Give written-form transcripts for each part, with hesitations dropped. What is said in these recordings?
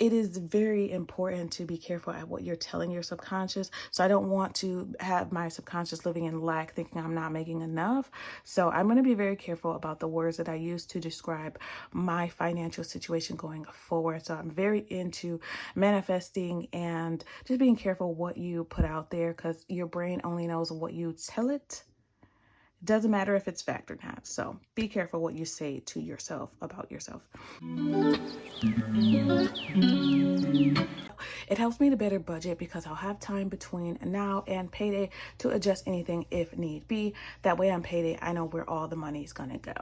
it is very important to be careful at what you're telling your subconscious. So I don't want to have my subconscious living in lack, thinking I'm not making enough. So I'm going to be very careful about the words that I use to describe my financial situation going forward. So I'm very into manifesting and just being careful what you put out there, because your brain only knows what you tell it. Doesn't matter if it's fact or not. So be careful what you say to yourself about yourself. It helps me to better budget because I'll have time between now and payday to adjust anything if need be. That way on payday, I know where all the money is gonna go.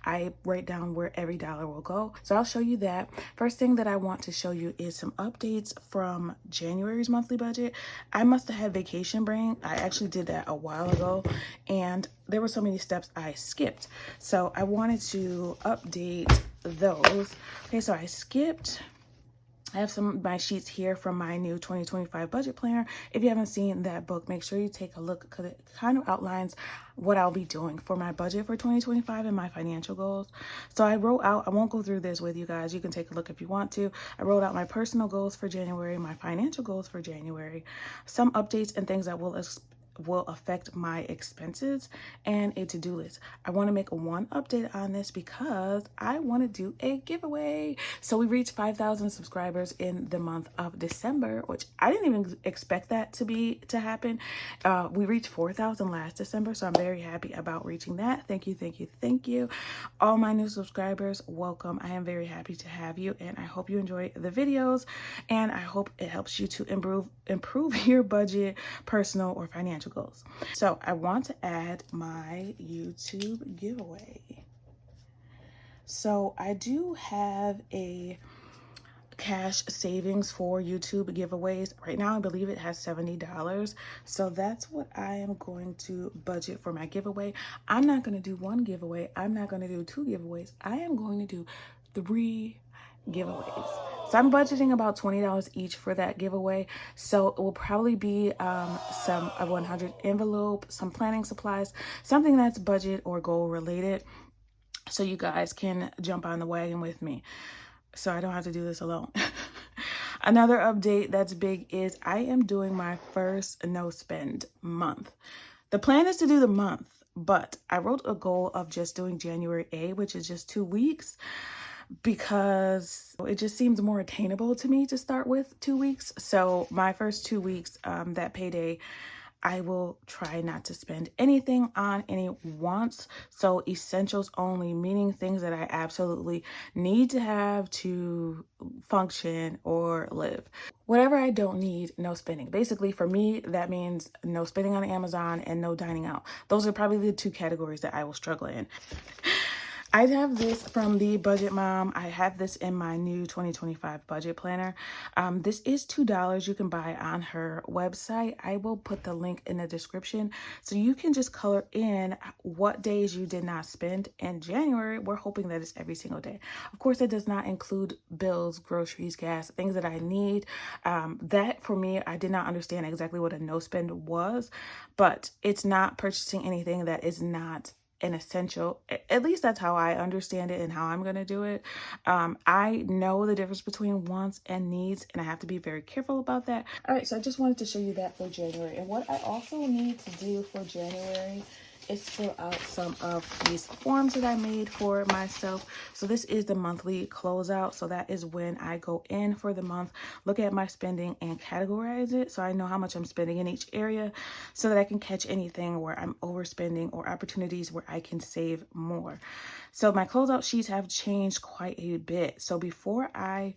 I write down where every dollar will go. So I'll show you that. First thing that I want to show you is some updates from January's monthly budget. I must have had vacation brain. I actually did that a while ago, and there were so many steps I skipped. So I wanted to update those. Okay, so I skipped. I have some of my sheets here from my new 2025 budget planner. If you haven't seen that book, make sure you take a look, because it kind of outlines what I'll be doing for my budget for 2025 and my financial goals. So I wrote out, I won't go through this with you guys. You can take a look if you want to. I wrote out my personal goals for January, my financial goals for January, some updates and things that will affect my expenses, and a to-do list. I want to make one update on this because I want to do a giveaway. So we reached 5,000 subscribers in the month of December, which I didn't even expect that to happen. We reached 4,000 last December, so I'm very happy about reaching that. Thank you, thank you, thank you. All my new subscribers, welcome. I am very happy to have you, and I hope you enjoy the videos, and I hope it helps you to improve your budget, personal or financial goals. So I want to add my YouTube giveaway. So I do have a cash savings for YouTube giveaways. Right now, I believe it has $70. So that's what I am going to budget for my giveaway. I'm not going to do one giveaway. I'm not going to do two giveaways. I am going to do 3 giveaways. So I'm budgeting about $20 each for that giveaway. So it will probably be a 100 envelope, some planning supplies, something that's budget or goal related, so you guys can jump on the wagon with me, so I don't have to do this alone. Another update that's big is I am doing my first no spend month. The plan is to do the month, but I wrote a goal of just doing January A, which is just 2 weeks, because it just seems more attainable to me to start with 2 weeks. So my first 2 weeks, that payday, I will try not to spend anything on any wants. So essentials only, meaning things that I absolutely need to have to function or live. Whatever I don't need, no spending. Basically, for me, that means no spending on Amazon and no dining out. Those are probably the 2 categories that I will struggle in. I have this from the Budget Mom. I have this in my new 2025 budget planner. This is $2 you can buy on her website. I will put the link in the description so you can just color in what days you did not spend in January. We're hoping that it's every single day. Of course, it does not include bills, groceries, gas, things that I need. That for me, I did not understand exactly what a no spend was, but it's not purchasing anything that is not an essential. At least that's how I understand it and how I'm going to do it. I know the difference between wants and needs, and I have to be very careful about that. All right, so I just wanted to show you that for January. And what I also need to do for January is fill out some of these forms that I made for myself. So this is the monthly closeout. So that is when I go in for the month, look at my spending and categorize it, so I know how much I'm spending in each area, so that I can catch anything where I'm overspending or opportunities where I can save more. So my closeout sheets have changed quite a bit. So before I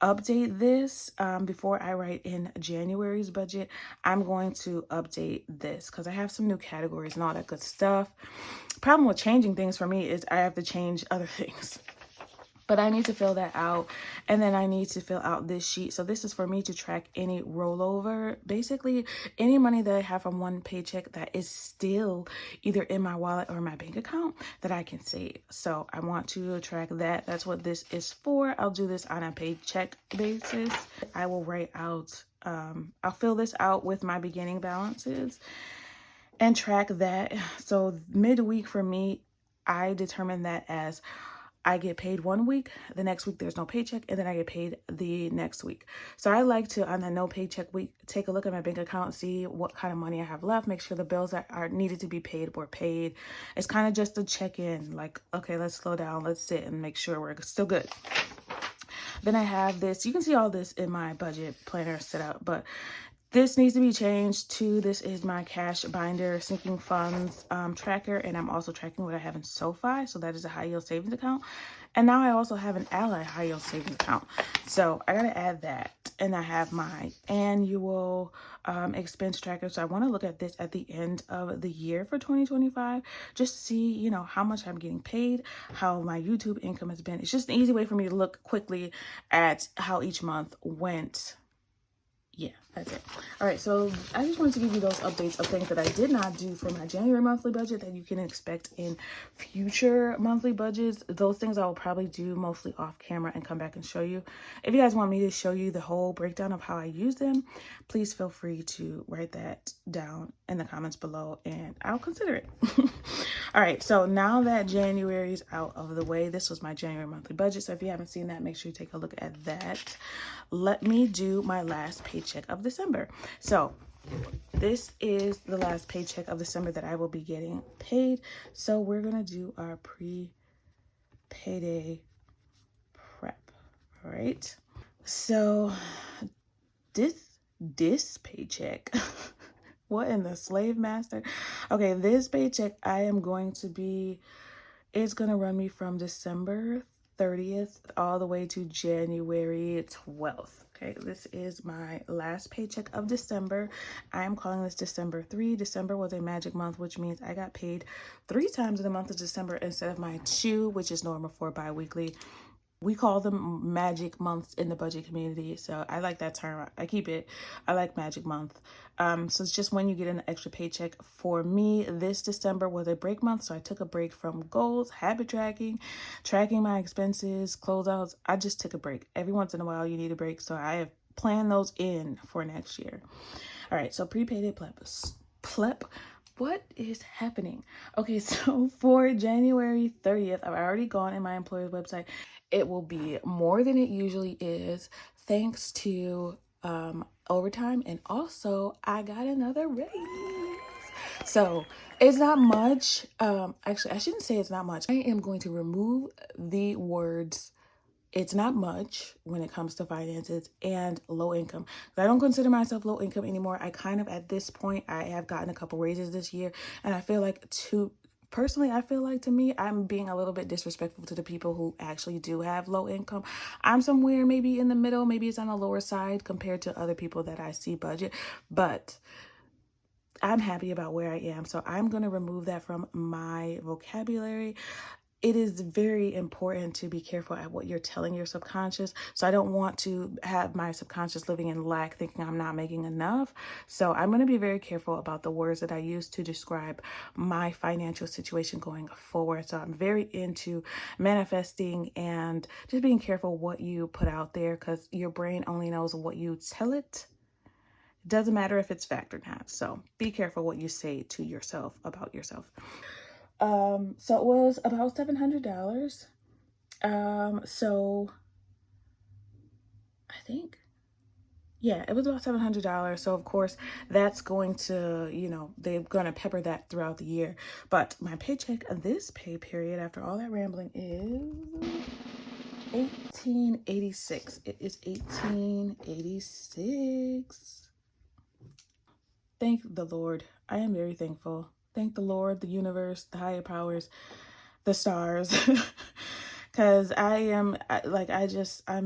update this, before I write in January's budget, I'm going to update this because I have some new categories and all that good stuff. Problem with changing things for me is I have to change other things. But I need to fill that out, and then I need to fill out this sheet. So this is for me to track any rollover, basically any money that I have from one paycheck that is still either in my wallet or my bank account that I can save. So I want to track that. That's what this is for. I'll do this on a paycheck basis. I will write out, I'll fill this out with my beginning balances and track that. So midweek for me, I determine that as I get paid one week, the next week there's no paycheck, and then I get paid the next week. So I like to, on that no paycheck week, take a look at my bank account, see what kind of money I have left, make sure the bills that are needed to be paid were paid. It's kind of just a check-in, like, okay, let's slow down, let's sit and make sure we're still good. Then I have this, you can see all this in my budget planner set up, but this needs to be changed to, this is my cash binder sinking funds tracker, and I'm also tracking what I have in Sofi, so that is a high yield savings account. And now I also have an Ally high yield savings account, so I gotta add that. And I have my annual expense tracker, so I want to look at this at the end of the year for 2025, just see, you know, how much I'm getting paid, how my YouTube income has been. It's just an easy way for me to look quickly at how each month went. Yeah, that's it. All right, so I just wanted to give you those updates of things that I did not do for my January monthly budget that you can expect in future monthly budgets. Those things I will probably do mostly off camera and come back and show you. If you guys want me to show you the whole breakdown of how I use them, please feel free to write that down in the comments below and I'll consider it. All right, so now that January is out of the way, this was my January monthly budget. So if you haven't seen that, make sure you take a look at that. Let me do my last paycheck of December. So this is the last paycheck of December that I will be getting paid. So we're going to do our pre-payday prep. All right. So this paycheck, what in the slave master? Okay, this paycheck I am going to be, it's going to run me from December 30th all the way to January 12th. Okay, this is my last paycheck of December. I am calling this December 3. December was a magic month, which means I got paid 3 times in the month of December instead of my 2, which is normal for bi-weekly. We call them magic months in the budget community, so I like that term. I keep it. I like magic month. So it's just when you get an extra paycheck. For me, this December was a break month, so I took a break from goals, habit tracking my expenses, closeouts. I just took a break. Every once in a while, you need a break, so I have planned those in for next year. All right, so pre-payday plep. What is happening? Okay, so for January 30th, I've already gone in my employer's website. It will be more than it usually is, thanks to overtime, and also I got another raise. So it's not much. Actually, I shouldn't say it's not much. I am going to remove the words "it's not much" when it comes to finances and low income. I don't consider myself low income anymore. I kind of, at this point, I have gotten a couple raises this year, and I feel like personally, I feel like, to me, I'm being a little bit disrespectful to the people who actually do have low income. I'm somewhere maybe in the middle, maybe it's on the lower side compared to other people that I see budget, but I'm happy about where I am. So I'm going to remove that from my vocabulary. It is very important to be careful at what you're telling your subconscious. So I don't want to have my subconscious living in lack, thinking I'm not making enough. So I'm going to be very careful about the words that I use to describe my financial situation going forward. So I'm very into manifesting and just being careful what you put out there, because your brain only knows what you tell it. It doesn't matter if it's fact or not. So be careful what you say to yourself about yourself. So it was about $700. So I think, yeah, it was about $700. So of course that's going to, you know, they're going to pepper that throughout the year. But my paycheck this pay period, after all that rambling, is $18.86. It is $18.86. Thank the Lord. I am very thankful. Thank the Lord, the universe, the higher powers, the stars, because I'm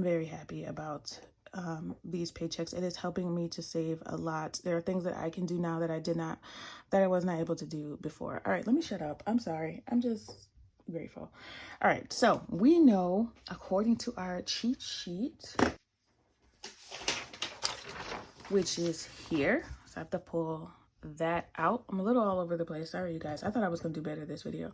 very happy about these paychecks. It is helping me to save a lot. There are things that I can do now that I was not able to do before. All right, let me shut up. I'm sorry. I'm just grateful. All right, so we know, according to our cheat sheet, which is here, so I have to pull that out. I'm a little all over the place. Sorry, you guys. I thought I was going to do better this video.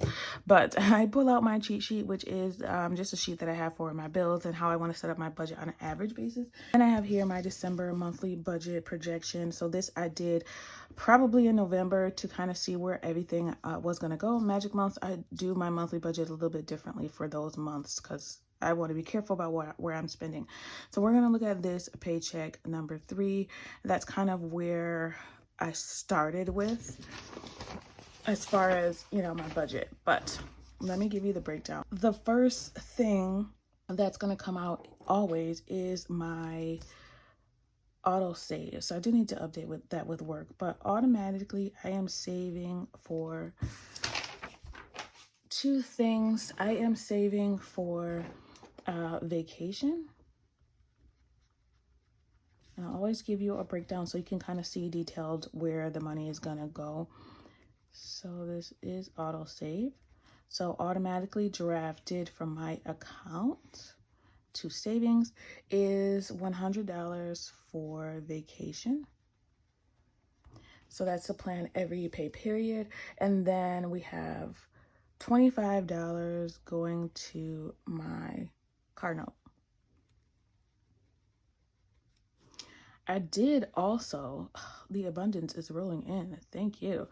But I pull out my cheat sheet, which is just a sheet that I have for my bills and how I want to set up my budget on an average basis. And I have here my December monthly budget projection. So this I did probably in November to kind of see where everything was going to go. Magic months, I do my monthly budget a little bit differently for those months because I want to be careful about where I'm spending. So we're going to look at this paycheck number 3. That's kind of where I started with as far as, you know, my budget. But let me give you the breakdown. The first thing that's going to come out always is my auto save. So I do need to update with that with work, but automatically I am saving for 2 things. I am saving for vacation. And I'll always give you a breakdown so you can kind of see detailed where the money is gonna go. So this is auto save. So automatically drafted from my account to savings is $100 for vacation. So that's the plan every pay period. And then we have $25 going to my car note. I did also, the abundance is rolling in. Thank you.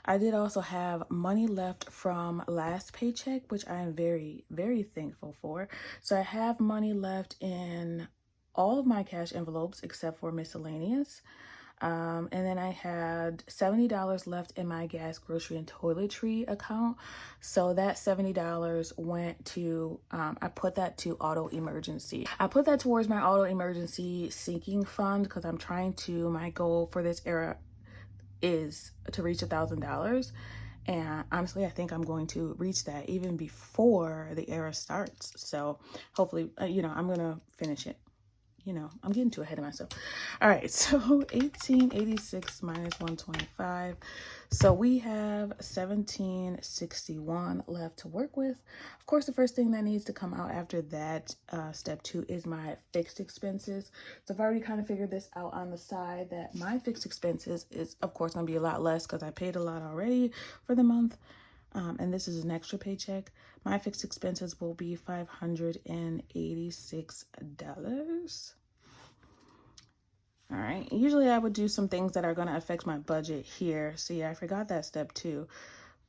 I did also have money left from last paycheck, which I am very, very thankful for. So I have money left in all of my cash envelopes except for miscellaneous. And then I had $70 left in my gas, grocery, and toiletry account. So that $70 went to, I put that to auto emergency. I put that towards my auto emergency sinking fund because I'm trying to, my goal for this era is to reach $1,000. And honestly, I think I'm going to reach that even before the era starts. So hopefully, you know, I'm going to finish it. You know, I'm getting too ahead of myself. All right, so 1886 minus 125. So we have 1761 left to work with. Of course, the first thing that needs to come out after that, step 2, is my fixed expenses. So I've already kind of figured this out on the side that my fixed expenses is, of course, going to be a lot less because I paid a lot already for the month. And this is an extra paycheck. My fixed expenses will be $586. All right. Usually I would do some things that are going to affect my budget here. So yeah, I forgot that step 2.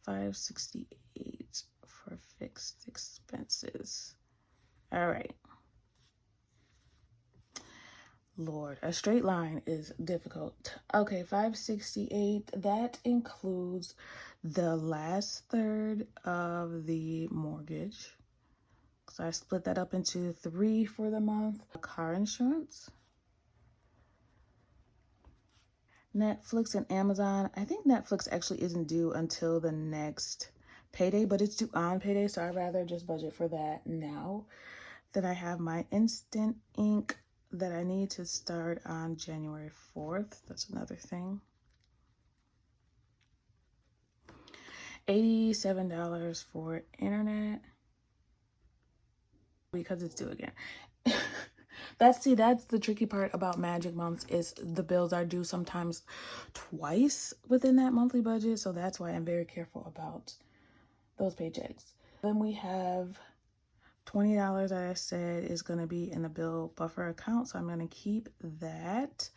568 for fixed expenses. All right. Lord, a straight line is difficult. Okay, 568, that includes the last third of the mortgage. So I split that up into 3 for the month. Car insurance, Netflix and Amazon. I think Netflix actually isn't due until the next payday, but it's due on payday, so I'd rather just budget for that now. Then I have my Instant Ink that I need to start on January 4th. That's another thing. $87 for internet because it's due again. That's the tricky part about magic months is the bills are due sometimes twice within that monthly budget. So that's why I'm very careful about those paychecks. Then we have $20 that I said is going to be in the bill buffer account. So I'm going to keep that,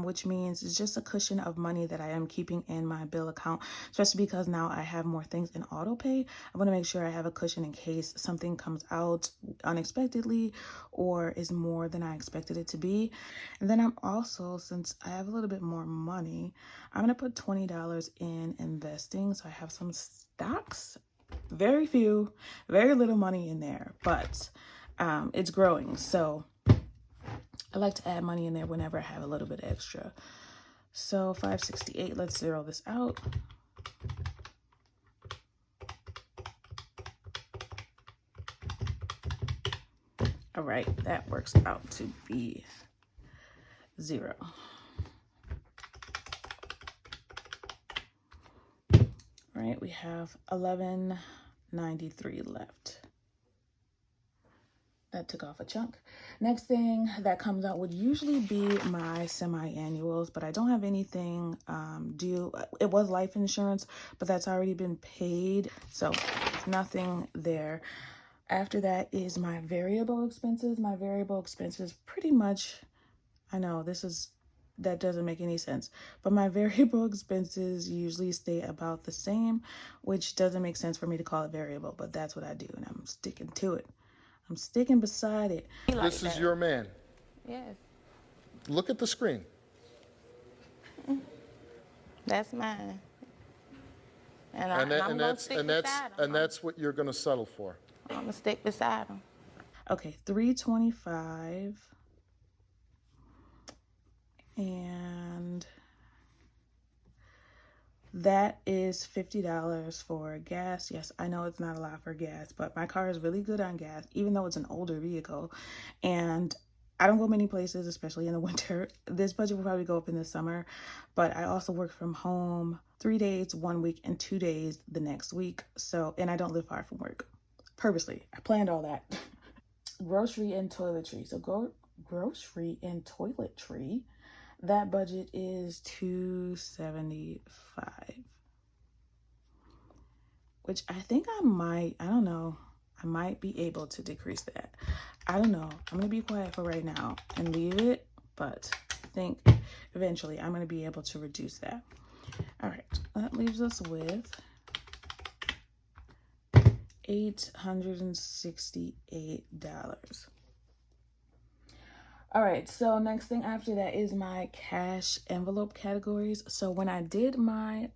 which means it's just a cushion of money that I am keeping in my bill account, especially because now I have more things in auto pay. I want to make sure I have a cushion in case something comes out unexpectedly or is more than I expected it to be. And then I'm also, since I have a little bit more money, I'm going to put $20 in investing. So I have some stocks. Very few, very little money in there, but it's growing. So I like to add money in there whenever I have a little bit extra. So 568, let's zero this out. All right, that works out to be 0. All right, we have $11.93 left. That took off a chunk. Next thing that comes out would usually be my semi-annuals, but I don't have anything due. It was life insurance, but that's already been paid, so nothing there. After that is my variable expenses. My variable expenses pretty much, I know that doesn't make any sense, but my variable expenses usually stay about the same, which doesn't make sense for me to call it variable, but that's what I do, and I'm sticking to it. I'm sticking beside it. This is your man. Yes, Look at the screen. that's mine. I'm gonna stick beside him. And that's what you're going to settle for. I'm gonna stick beside him. Okay, $325, and that is $50 for gas. Yes, I know it's not a lot for gas, but my car is really good on gas, even though it's an older vehicle. And I don't go many places, especially in the winter. This budget will probably go up in the summer, but I also work from home 3 days, 1 week, and 2 days the next week. So, and I don't live far from work. Purposely, I planned all that. Grocery and toiletry. So grocery and toiletry. That budget is $275, which I think I might be able to decrease that. I don't know. I'm going to be quiet for right now and leave it, but I think eventually I'm going to be able to reduce that. All right, that leaves us with $868. All right, so next thing after that is my cash envelope categories. So when I did my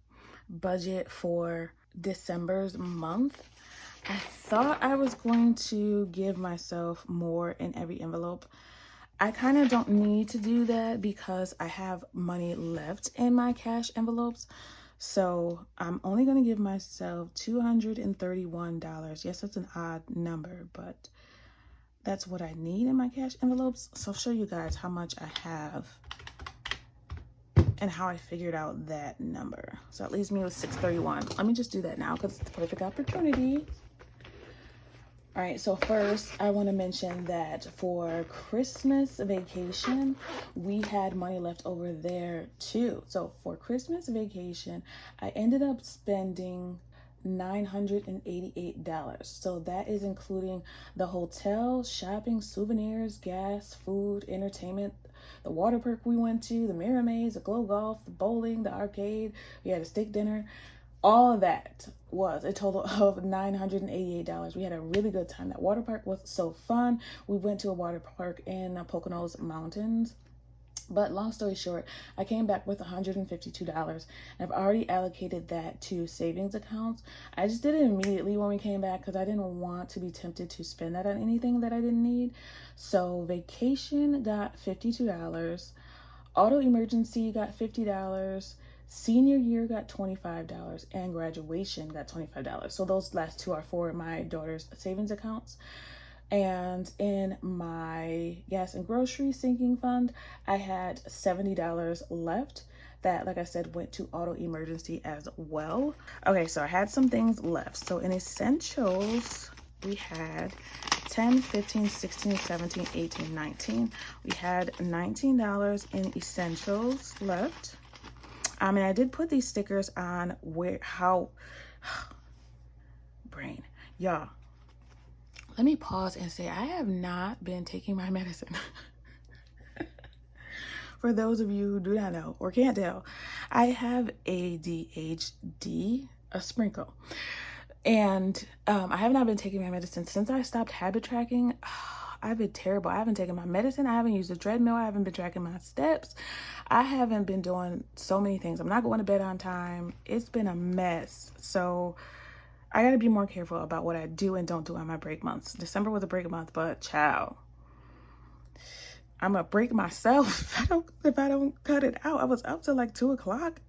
budget for December's month, I thought I was going to give myself more in every envelope. I kind of don't need to do that because I have money left in my cash envelopes. So I'm only going to give myself $231. Yes, that's an odd number, but that's what I need in my cash envelopes. So I'll show you guys how much I have and how I figured out that number. So it leaves me with $631. Let me just do that now because it's the perfect opportunity. All right, so first I want to mention that for Christmas vacation, we had money left over there too. So for Christmas vacation, I ended up spending $988. So that is including the hotel, shopping, souvenirs, gas, food, entertainment, the water park we went to, the Mermaids, the Glow Golf, the bowling, the arcade. We had a steak dinner. All of that was a total of $988. We had a really good time. That water park was so fun. We went to a water park in Poconos Mountains. But long story short, I came back with $152, and I've already allocated that to savings accounts. I just did it immediately when we came back because I didn't want to be tempted to spend that on anything that I didn't need. So vacation got $52, auto emergency got $50, senior year got $25, and graduation got $25. So those last two are for my daughter's savings accounts. And in my gas and grocery sinking fund, I had $70 left that, like I said, went to auto emergency as well. Okay, so I had some things left. So in essentials, we had 10, 15, 16, 17, 18, 19. We had $19 in essentials left. And I did put these stickers on brain. Y'all, let me pause and say I have not been taking my medicine. For those of you who do not know or can't tell, I have ADHD, a sprinkle. And I have not been taking my medicine since I stopped habit tracking. I've been terrible. I haven't taken my medicine. I haven't used a treadmill. I haven't been tracking my steps. I haven't been doing so many things. I'm not going to bed on time. It's been a mess. So I got to be more careful about what I do and don't do on my break months. December was a break month, but child, I'm going to break myself if I don't cut it out. I was up till like 2 o'clock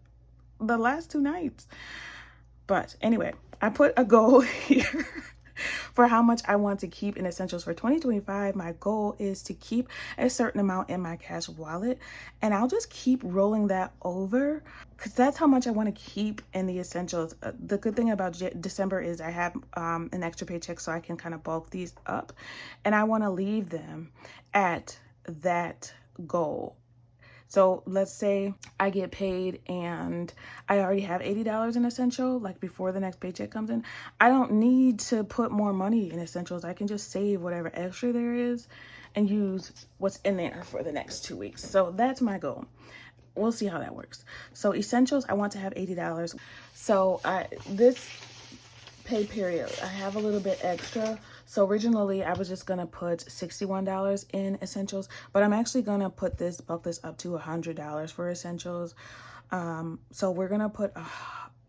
the last 2 nights. But anyway, I put a goal here for how much I want to keep in essentials for 2025. My goal is to keep a certain amount in my cash wallet, and I'll just keep rolling that over because that's how much I want to keep in the essentials. The good thing about December is I have an extra paycheck, so I can kind of bulk these up, and I want to leave them at that goal. So let's say I get paid and I already have $80 in essential, like before the next paycheck comes in. I don't need to put more money in essentials. I can just save whatever extra there is and use what's in there for the next 2 weeks. So that's my goal. We'll see how that works. So essentials, I want to have $80. So this pay period, I have a little bit extra. So originally I was just gonna put $61 in essentials, but I'm actually gonna bulk this up to $100 for essentials. So we're gonna put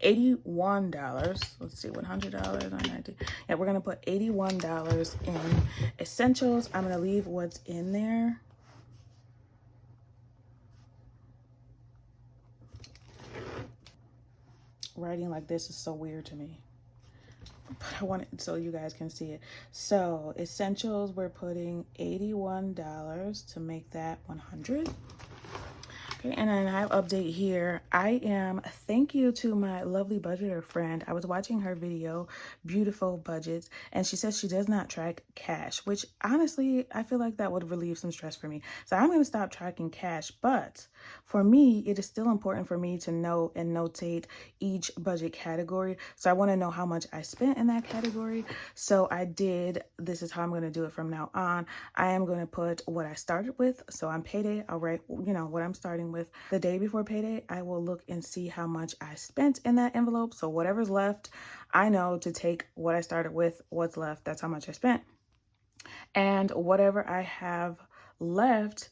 $81. Let's see, $100, 990. Yeah, we're gonna put $81 in essentials. I'm gonna leave what's in there. Writing like this is so weird to me, but I want it so you guys can see it. So essentials, we're putting $81 to make that 100. Okay, and then I have update here. Thank you to my lovely budgeter friend. I was watching her video, Beautiful Budgets, and she says she does not track cash, which honestly, I feel like that would relieve some stress for me. So I'm going to stop tracking cash, but for me, it is still important for me to know and notate each budget category. So I want to know how much I spent in that category. So this is how I'm going to do it from now on. I am going to put what I started with. So on payday, I'll write, what I'm starting with. The day before payday, I will look and see how much I spent in that envelope. So whatever's left, I know to take what I started with, what's left, that's how much I spent. And whatever I have left,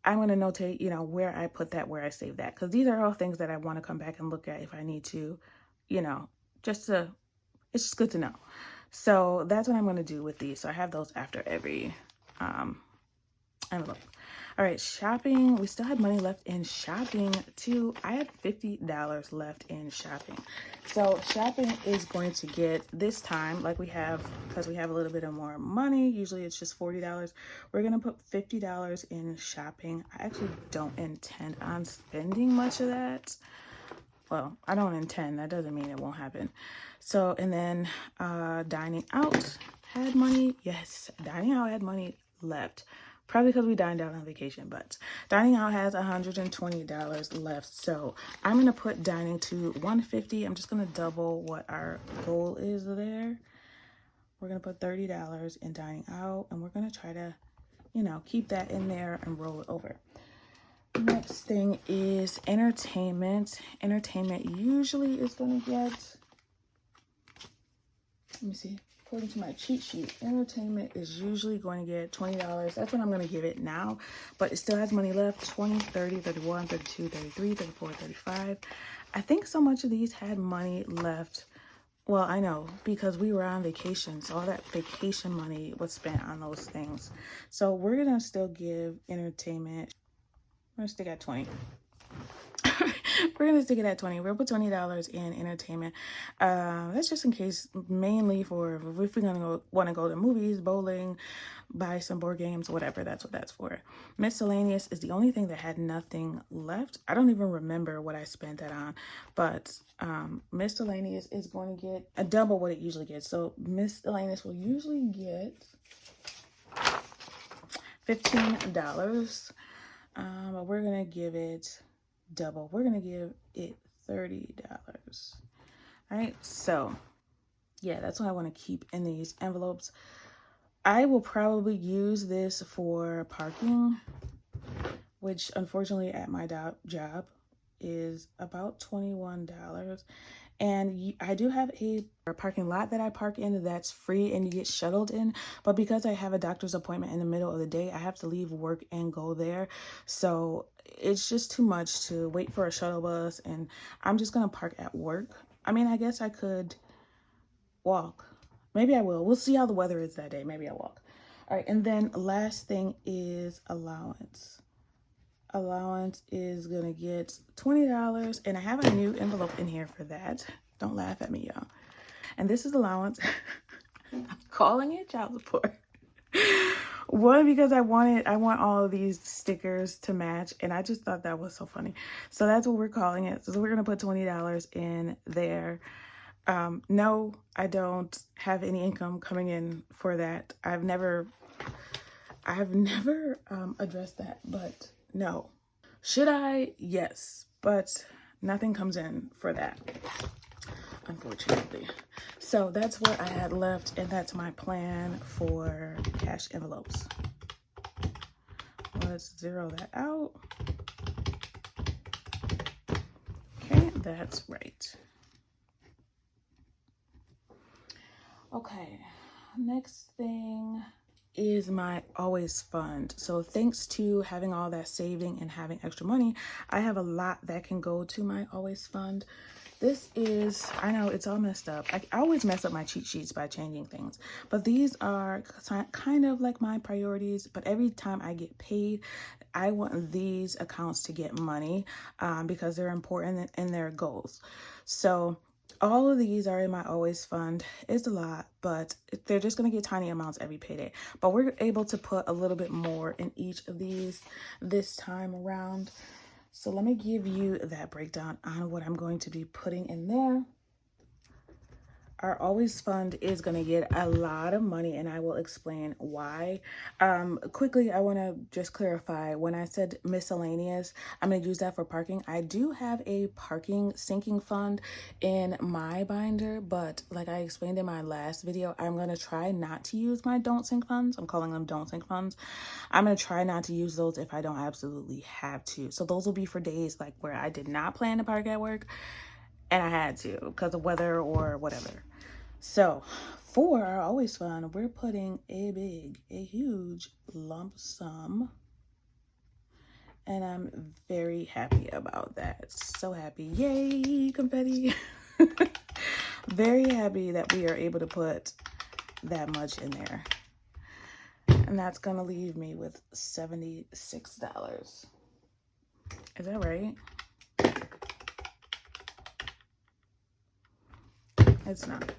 I'm going to notate, where I put that, where I save that. Because these are all things that I want to come back and look at if I need to, it's just good to know. So that's what I'm going to do with these. So I have those after every envelope. All right, shopping. We still had money left in shopping too. I had $50 left in shopping. So shopping is going to get, this time, like we have, because we have a little bit of more money, usually it's just $40. We're going to put $50 in shopping. I actually don't intend on spending much of that. Well, I don't intend. That doesn't mean it won't happen. So, and then dining out had money. Yes, dining out had money left. Probably because we dined out on vacation, but dining out has $120 left. So I'm going to put dining to $150. I'm just going to double what our goal is there. We're going to put $30 in dining out, and we're going to try to, keep that in there and roll it over. Next thing is entertainment. Entertainment usually is going to get, let me see. According to my cheat sheet, entertainment is usually going to get $20. That's what I'm going to give it now, but it still has money left. 20, 30, 31, 32, 33, 34, 35. I think so much of these had money left. Well, I know because we were on vacation, so all that vacation money was spent on those things. So we're going to still give entertainment. We're going to stick at 20. We're going to stick it at 20. We'll put $20 in entertainment. That's just in case, mainly for if we're going to want to go to movies, bowling, buy some board games, whatever. That's what that's for. Miscellaneous is the only thing that had nothing left. I don't even remember what I spent that on, but miscellaneous is going to get a double what it usually gets. So miscellaneous will usually get $15, but we're going to give it double. We're gonna give it $30. All right, so yeah, that's what I want to keep in these envelopes. I will probably use this for parking, which unfortunately at my job is about $21. And I do have a parking lot that I park in that's free and you get shuttled in. But because I have a doctor's appointment in the middle of the day, I have to leave work and go there. So it's just too much to wait for a shuttle bus. And I'm just going to park at work. I mean, I guess I could walk. Maybe I will. We'll see how the weather is that day. Maybe I'll walk. All right. And then last thing is allowance. Allowance is going to get $20, and I have a new envelope in here for that. Don't laugh at me, y'all. And this is allowance. I'm calling it child support. One, because I want all of these stickers to match, and I just thought that was so funny. So that's what we're calling it. So we're gonna put $20 in there. No, I don't have any income coming in for that. I've never addressed that, but no. Should I? Yes, but nothing comes in for that, unfortunately. So that's what I had left, and that's my plan for cash envelopes. Let's zero that out. Okay, that's right. Okay, next thing is my always fund. So thanks to having all that saving and having extra money, I have a lot that can go to my always fund. This is, I know it's all messed up. I always mess up my cheat sheets by changing things, but these are kind of like my priorities. But every time I get paid, I want these accounts to get money because they're important in their goals. So all of these are in my always fund. It's a lot, but they're just going to get tiny amounts every payday. But we're able to put a little bit more in each of these this time around. So let me give you that breakdown on what I'm going to be putting in there. Our always fund is going to get a lot of money, and I will explain why. Quickly, I want to just clarify, when I said miscellaneous, I'm going to use that for parking. I do have a parking sinking fund in my binder, but like I explained in my last video, I'm going to try not to use my don't sink funds. I'm calling them don't sink funds. I'm going to try not to use those if I don't absolutely have to. So those will be for days like where I did not plan to park at work and I had to because of weather or whatever. So for our always fund, we're putting a huge lump sum, and I'm very happy about that. So happy. Yay, confetti. Very happy that we are able to put that much in there. And that's going to leave me with $76. Is that right? It's not.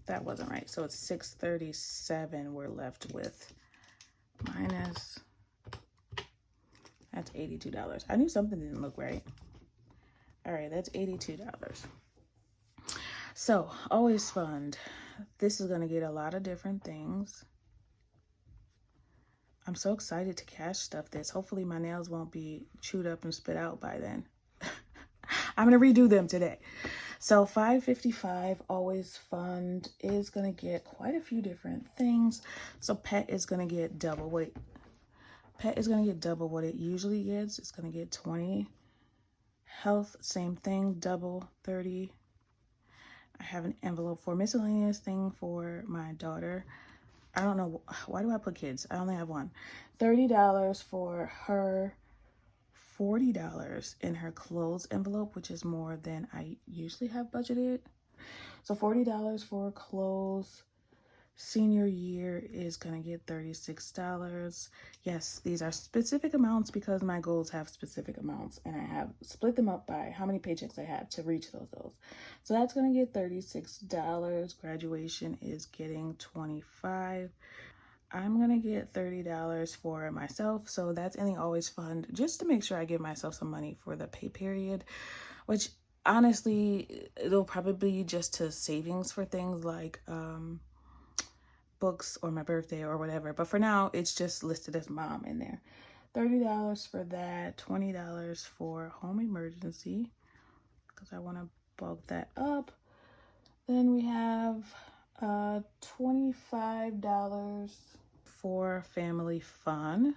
That wasn't right. So it's $637 we're left with, minus, that's $82. I knew something didn't look right. All right, that's $82. So always fund. This is going to get a lot of different things. I'm so excited to cash stuff this. Hopefully my nails won't be chewed up and spit out by then. I'm going to redo them today. So $555 always fund is going to get quite a few different things. So pet is going to get double what it usually gets. It's going to get 20. Health, same thing, double, 30. I have an envelope for miscellaneous thing for my daughter. I don't know, why do I put kids? I only have one. $30 for her. $40 in her clothes envelope, which is more than I usually have budgeted. So $40 for clothes. Senior year is going to get $36. Yes, these are specific amounts because my goals have specific amounts, and I have split them up by how many paychecks I have to reach those goals. So that's going to get $36. Graduation is getting $25. I'm going to get $30 for myself. So that's in the always fund, just to make sure I give myself some money for the pay period, which honestly, it'll probably be just to savings for things like books or my birthday or whatever. But for now, it's just listed as mom in there. $30 for that, $20 for home emergency, because I want to bulk that up. Then we have $25 for family fun.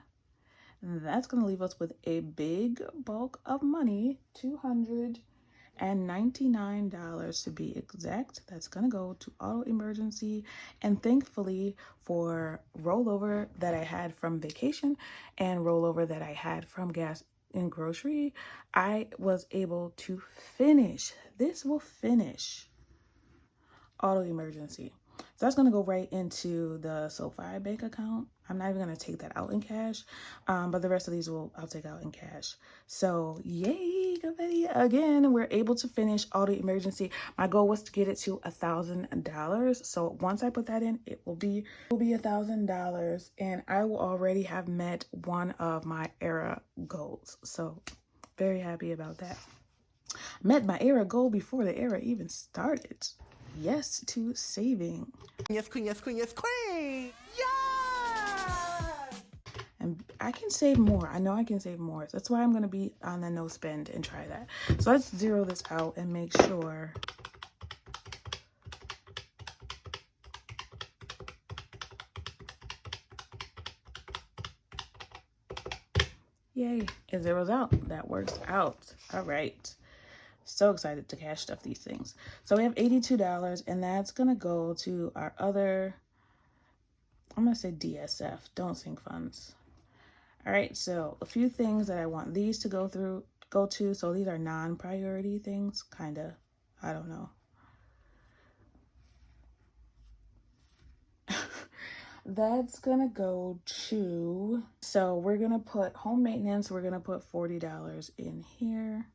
That's going to leave us with a big bulk of money, $299 to be exact. That's going to go to auto emergency, and thankfully for rollover that I had from vacation and rollover that I had from gas and grocery, I was able to finish. This will finish auto emergency. So that's going to go right into the Sofi bank account. I'm not even going to take that out in cash, but the rest of these I'll take out in cash. So yay, confetti. Again, we're able to finish Auto Emergency. My goal was to get it to $1,000. So once I put that in, it will be $1,000, and I will already have met one of my era goals. So very happy about that. Met my era goal before the era even started. Yes to saving. Yes, queen, yes, queen, yes, queen. Yeah! And I can save more. I know I can save more. That's why I'm going to be on the no spend and try that. So let's zero this out and make sure. Yay, it zeroes out. That works out. All right. So excited to cash stuff these things. So we have $82, and that's going to go to our other, I'm going to say DSF, don't sink funds. All right, so a few things that I want these to go to. So these are non-priority things, kind of. I don't know. That's gonna go to, so we're gonna put home maintenance, we're gonna put $40 in here.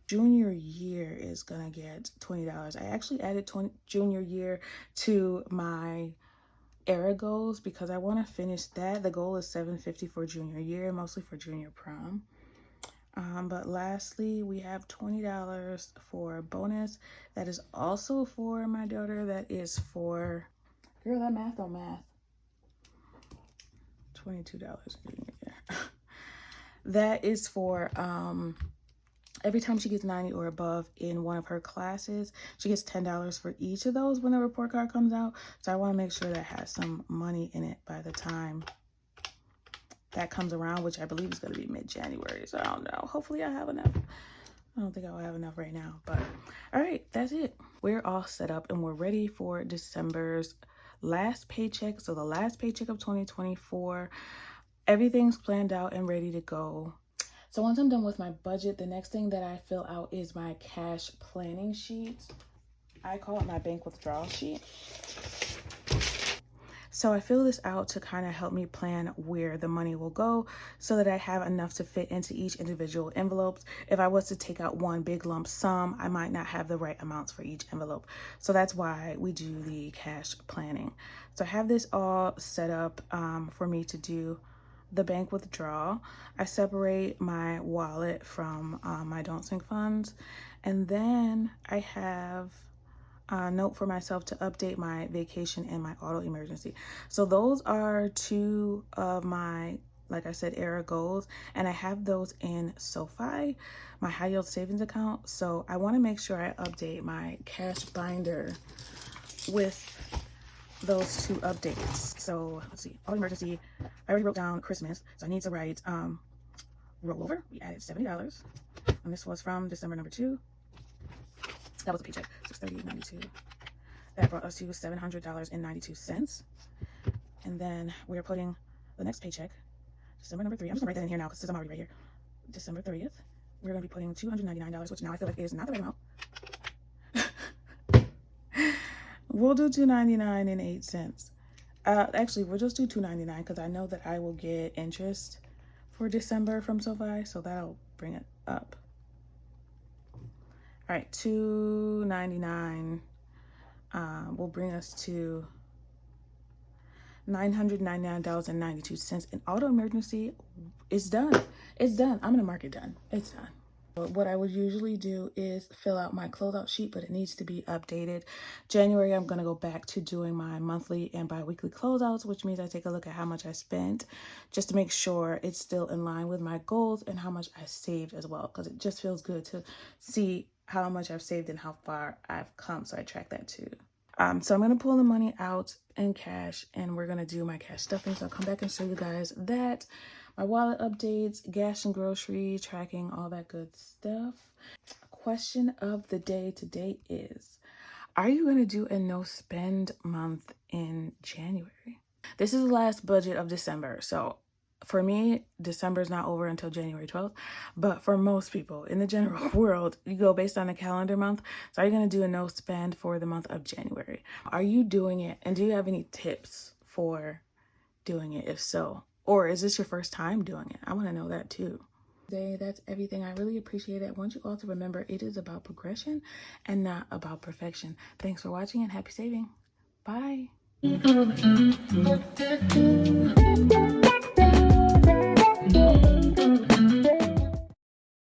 Junior year is gonna get $20. I actually added junior year to my era goals because I want to finish that. The goal is $750 for junior year, mostly for junior prom. But lastly, we have $20 for bonus. That is also for my daughter. That is for, girl, that math don't math. $22 junior year. That is for every time she gets 90 or above in one of her classes, she gets $10 for each of those when the report card comes out. So I want to make sure that has some money in it by the time that comes around, which I believe is going to be mid-January. So I don't know. Hopefully I have enough. I don't think I'll have enough right now, but all right, that's it. We're all set up and we're ready for December's last paycheck. So the last paycheck of 2024, everything's planned out and ready to go. So once I'm done with my budget, the next thing that I fill out is my cash planning sheet. I call it my bank withdrawal sheet. So I fill this out to kind of help me plan where the money will go so that I have enough to fit into each individual envelopes. If I was to take out one big lump sum, I might not have the right amounts for each envelope. So that's why we do the cash planning. So I have this all set up for me to do the bank withdrawal. I separate my wallet from my don't sink funds, and then I have a note for myself to update my vacation and my auto emergency. So those are two of my, like I said, era goals, and I have those in Sofi, my high yield savings account. So I want to make sure I update my cash binder with those two updates. So let's see, auto emergency, I already wrote down Christmas, so I need to write rollover. We added $70, and this was from December number 2. That was a paycheck, $630.92. That brought us to $700.92. And then we're putting the next paycheck, December number 3. I'm just gonna write that in here now because I'm already right here. December 30th, we're gonna be putting $299, which now I feel like is not the right amount. We'll do $299.08. Actually, we'll just do $299 because I know that I will get interest for December from Sofi, so that'll bring it up. All right, $299 will bring us to $999.92. And auto emergency is done. It's done. I'm gonna mark it done. It's done. What I would usually do is fill out my closeout sheet, but it needs to be updated. January, I'm going to go back to doing my monthly and bi-weekly closeouts, which means I take a look at how much I spent just to make sure it's still in line with my goals and how much I saved as well, because it just feels good to see how much I've saved and how far I've come. So I track that too. So I'm going to pull the money out in cash and we're going to do my cash stuffing. So I'll come back and show you guys that. My wallet updates, gas and grocery, tracking, all that good stuff. Question of the day today is, are you going to do a no spend month in January? This is the last budget of December. So for me, December is not over until January 12th. But for most people in the general world, you go based on a calendar month. So are you going to do a no spend for the month of January? Are you doing it? And do you have any tips for doing it? If so, or is this your first time doing it? I want to know that too. That's everything. I really appreciate it. I want you all to remember it is about progression and not about perfection. Thanks for watching and happy saving. Bye.